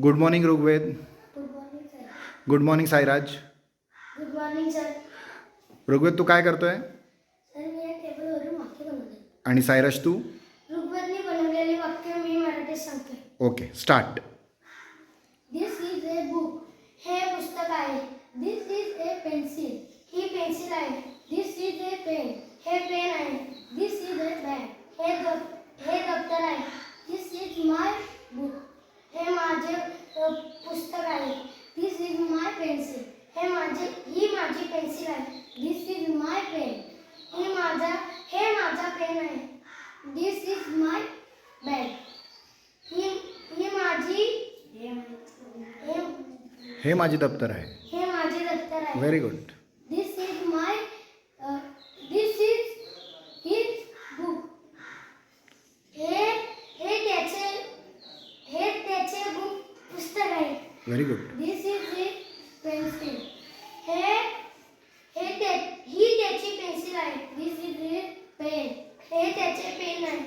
Good morning Rigved. Good morning sir. Good morning Sairaj. Good morning sir. Rigved तू काय करतोय sir मी या टेबलवरून वाक्य बनवले. आणि साईराज तू? ऋग्वेदने बनवलेले वाक्य मी मराठीत सांगते. Okay start. This is a book. हे पुस्तक आहे. This is a pencil. ही पेन्सिल आहे. This is a pen. हे पेन आहे. This is a bag. हे दप्तर आहे. This is my book. हे माझे पुस्तक आहे. This is my pencil. ही माझी पेन्सिल आहे. This is my pen. हे माझा पेन आहे. This is my bag. हे माझे दप्तर आहे. हे माझे दप्तर आहे. Very good. This is his book. हे त्याचे बुक पुस्तक आहे. Very good. This is his pencil. ही त्याची पेन्सिल आहे. This is his pen. हे त्याचे पेन आहे.